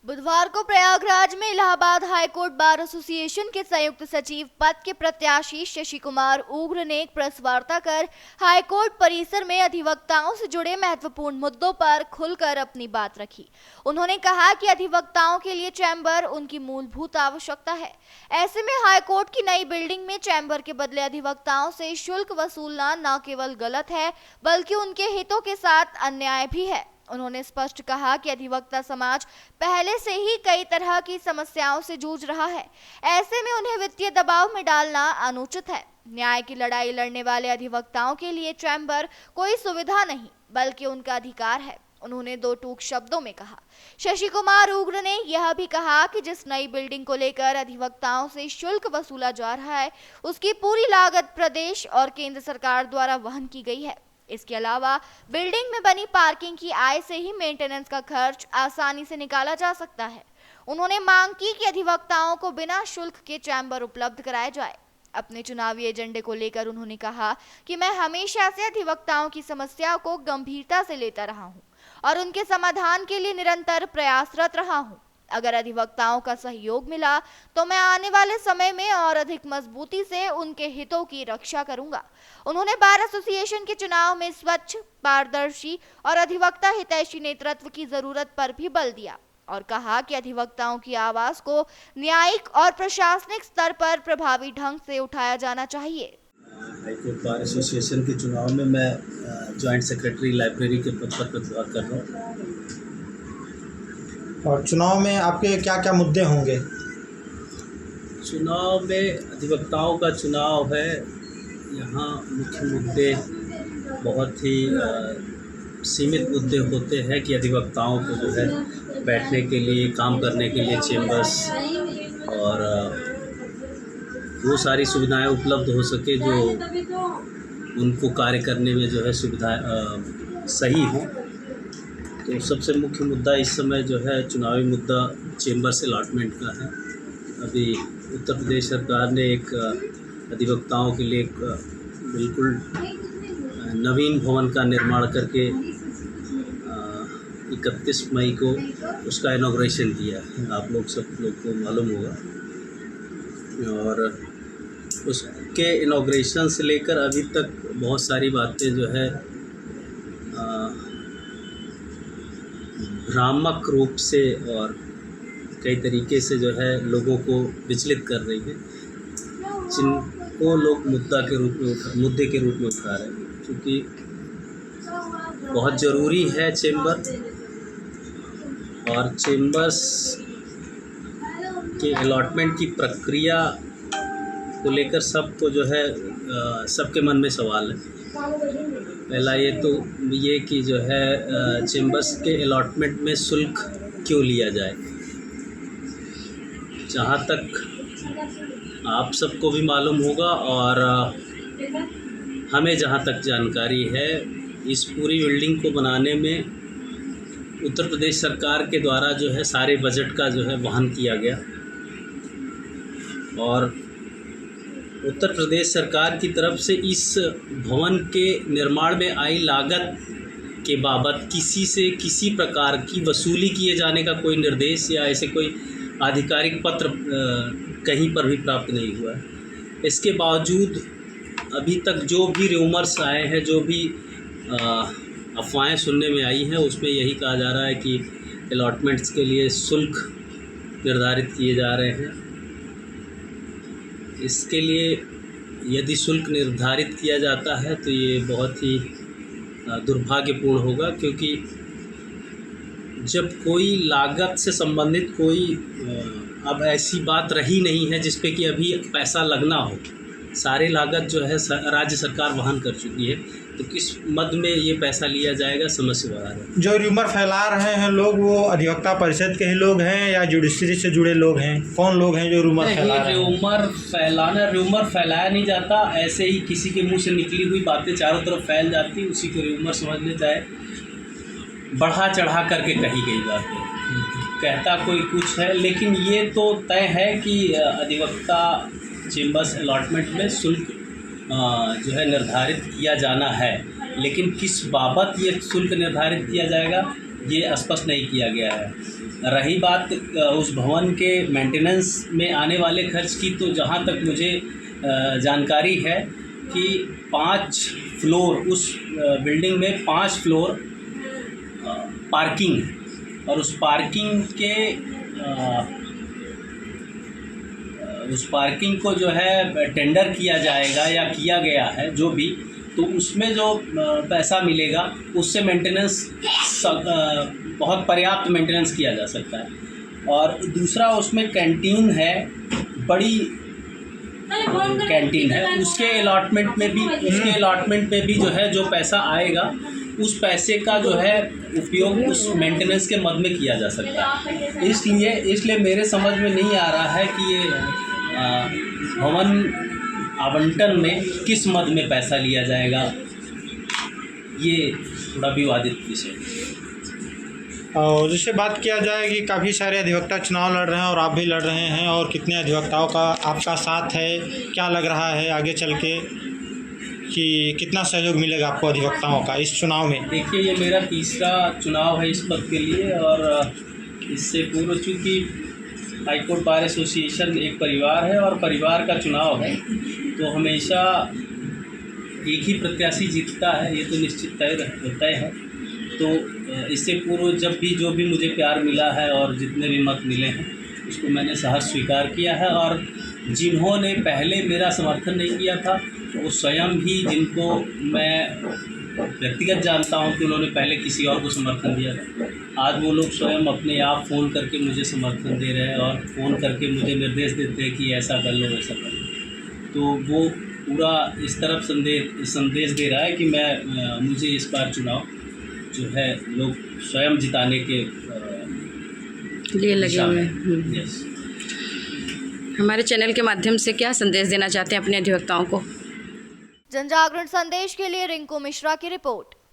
बुधवार को प्रयागराज में इलाहाबाद हाईकोर्ट बार एसोसिएशन के संयुक्त सचिव पद के प्रत्याशी शशि कुमार उग्र ने एक प्रेस वार्ता कर हाईकोर्ट परिसर में अधिवक्ताओं से जुड़े महत्वपूर्ण मुद्दों पर खुलकर अपनी बात रखी। उन्होंने कहा कि अधिवक्ताओं के लिए चैम्बर उनकी मूलभूत आवश्यकता है। ऐसे में हाईकोर्ट की नई बिल्डिंग में चैम्बर के बदले अधिवक्ताओं से शुल्क वसूलना न केवल गलत है बल्कि उनके हितों के साथ अन्याय भी है। उन्होंने स्पष्ट कहा कि अधिवक्ता समाज पहले से ही कई तरह की समस्याओं से जूझ रहा है। ऐसे में उन्हें वित्तीय दबाव में डालना अनुचित है। न्याय की लड़ाई लड़ने वाले अधिवक्ताओं के लिए चैम्बर कोई सुविधा नहीं बल्कि उनका अधिकार है, उन्होंने दो टूक शब्दों में कहा। शशि कुमार उग्र ने यह भी कहा कि जिस नई बिल्डिंग को लेकर अधिवक्ताओं से शुल्क वसूला जा रहा है उसकी पूरी लागत प्रदेश और केंद्र सरकार द्वारा वहन की गई है। इसके अलावा बिल्डिंग में बनी पार्किंग की आय से ही मेंटेनेंस का खर्च आसानी से निकाला जा सकता है। उन्होंने मांग की कि अधिवक्ताओं को बिना शुल्क के चैम्बर उपलब्ध कराए जाए। अपने चुनावी एजेंडे को लेकर उन्होंने कहा कि मैं हमेशा से अधिवक्ताओं की समस्या को गंभीरता से लेता रहा हूं और उनके समाधान के लिए निरंतर प्रयासरत रहा हूं। अगर अधिवक्ताओं का सहयोग मिला तो मैं आने वाले समय में और अधिक मजबूती से उनके हितों की रक्षा करूंगा। उन्होंने बार एसोसिएशन के चुनाव में स्वच्छ, पारदर्शी और अधिवक्ता हितैषी नेतृत्व की जरूरत पर भी बल दिया और कहा कि अधिवक्ताओं की आवाज को न्यायिक और प्रशासनिक स्तर पर प्रभावी ढंग से उठाया जाना चाहिए। हाईकोर्ट बार एसोसिएशन के चुनाव में मैं जॉइंट सेक्रेटरी लाइब्रेरी के पद पर प्रभार कर रहा हूँ। और चुनाव में आपके क्या क्या मुद्दे होंगे? चुनाव में अधिवक्ताओं का चुनाव है। यहाँ मुख्य मुद्दे बहुत ही सीमित मुद्दे होते हैं कि अधिवक्ताओं को जो है बैठने के लिए, काम करने के लिए चेम्बर्स और वो सारी सुविधाएं उपलब्ध हो सके जो उनको कार्य करने में जो है सुविधा सही हो। तो सबसे मुख्य मुद्दा इस समय जो है चुनावी मुद्दा चेम्बर्स अलॉटमेंट का है। अभी उत्तर प्रदेश सरकार ने एक अधिवक्ताओं के लिए एक बिल्कुल नवीन भवन का निर्माण करके 31 मई को उसका इनॉग्रेशन किया। आप लोग सब लोग को मालूम होगा। और उसके इनॉग्रेशन से लेकर अभी तक बहुत सारी बातें जो है भ्रामक रूप से और कई तरीके से जो है लोगों को विचलित कर रही है, जिनको लोग मुद्दे के रूप में उठा रहे हैं। क्योंकि बहुत ज़रूरी है चेम्बर, और चेम्बर्स के अलॉटमेंट की प्रक्रिया को लेकर सबको जो है सबके मन में सवाल है। पहला ये कि जो है चेम्बर्स के अलॉटमेंट में शुल्क क्यों लिया जाए। जहाँ तक आप सबको भी मालूम होगा और हमें जहाँ तक जानकारी है, इस पूरी बिल्डिंग को बनाने में उत्तर प्रदेश सरकार के द्वारा जो है सारे बजट का जो है वहन किया गया और उत्तर प्रदेश सरकार की तरफ से इस भवन के निर्माण में आई लागत के बाबत किसी से किसी प्रकार की वसूली किए जाने का कोई निर्देश या ऐसे कोई आधिकारिक पत्र कहीं पर भी प्राप्त नहीं हुआ है। इसके बावजूद अभी तक जो भी रूमर्स आए हैं, जो भी अफवाहें सुनने में आई हैं, उसमें यही कहा जा रहा है कि अलॉटमेंट्स के लिए शुल्क निर्धारित किए जा रहे हैं। इसके लिए यदि शुल्क निर्धारित किया जाता है तो ये बहुत ही दुर्भाग्यपूर्ण होगा, क्योंकि जब कोई लागत से संबंधित कोई अब ऐसी बात रही नहीं है जिस पे कि अभी पैसा लगना हो। सारी लागत जो है राज्य सरकार वहन कर चुकी है, तो किस मद में ये पैसा लिया जाएगा, समझ से बाहर है। जो र्यूमर फैला रहे हैं लोग, वो अधिवक्ता परिषद के ही लोग हैं या जुडिशरी से जुड़े लोग हैं? कौन लोग हैं जो रूमर फैला रहे हैं? रूमर फैलाया नहीं जाता, ऐसे ही किसी के मुंह से निकली हुई बातें चारों तरफ फैल जाती, उसी को रूमर समझ ले जाए। बढ़ा चढ़ा करके कही गई बातें, कहता कोई कुछ है, लेकिन ये तो तय है कि अधिवक्ता चेम्बर्स अलॉटमेंट में शुल्क जो है निर्धारित किया जाना है। लेकिन किस बाबत ये शुल्क निर्धारित किया जाएगा ये स्पष्ट नहीं किया गया है। रही बात उस भवन के मेंटेनेंस में आने वाले खर्च की, तो जहाँ तक मुझे जानकारी है कि 5 फ्लोर उस बिल्डिंग में 5 फ्लोर पार्किंग है, और उस पार्किंग को जो है टेंडर किया जाएगा या किया गया है जो भी, तो उसमें जो पैसा मिलेगा उससे मेंटेनेंस बहुत पर्याप्त मेंटेनेंस किया जा सकता है। और दूसरा उसमें कैंटीन है, बड़ी कैंटीन है, उसके अलॉटमेंट में भी जो है जो पैसा आएगा उस पैसे का जो है उपयोग उस मेंटेनेंस के मद में किया जा सकता है। इसलिए मेरे समझ में नहीं आ रहा है कि ये भवन आवंटन में किस मद में पैसा लिया जाएगा, ये थोड़ा विवादित विषय है। और जैसे बात किया जाए कि काफ़ी सारे अधिवक्ता चुनाव लड़ रहे हैं और आप भी लड़ रहे हैं, और कितने अधिवक्ताओं का आपका साथ है, क्या लग रहा है आगे चल के कि कितना सहयोग मिलेगा आपको अधिवक्ताओं का इस चुनाव में? देखिए, ये मेरा तीसरा चुनाव है इस पद के लिए, और इससे पूर्व चूँकि हाईकोर्ट बार एसोसिएशन एक परिवार है और परिवार का चुनाव है, तो हमेशा एक ही प्रत्याशी जीतता है, ये तो निश्चित तय है। तो इससे पूर्व जब भी जो भी मुझे प्यार मिला है और जितने भी मत मिले हैं उसको मैंने सहर्ष स्वीकार किया है, और जिन्होंने पहले मेरा समर्थन नहीं किया था वो स्वयं भी, जिनको मैं व्यक्तिगत जानता हूं कि उन्होंने पहले किसी और को समर्थन दिया था, आज वो लोग स्वयं अपने आप फ़ोन करके मुझे समर्थन दे रहे हैं और फ़ोन करके मुझे निर्देश देते हैं कि ऐसा कर लो वैसा कर लो। तो वो पूरा इस तरफ संदेश दे रहा है कि मुझे इस बार चुनाव जो है लोग स्वयं जिताने के लिए लगे हुए हैं। यस। हमारे चैनल के माध्यम से क्या संदेश देना चाहते हैं अपने अधिवक्ताओं को? जनजागरण संदेश के लिए रिंकू मिश्रा की रिपोर्ट।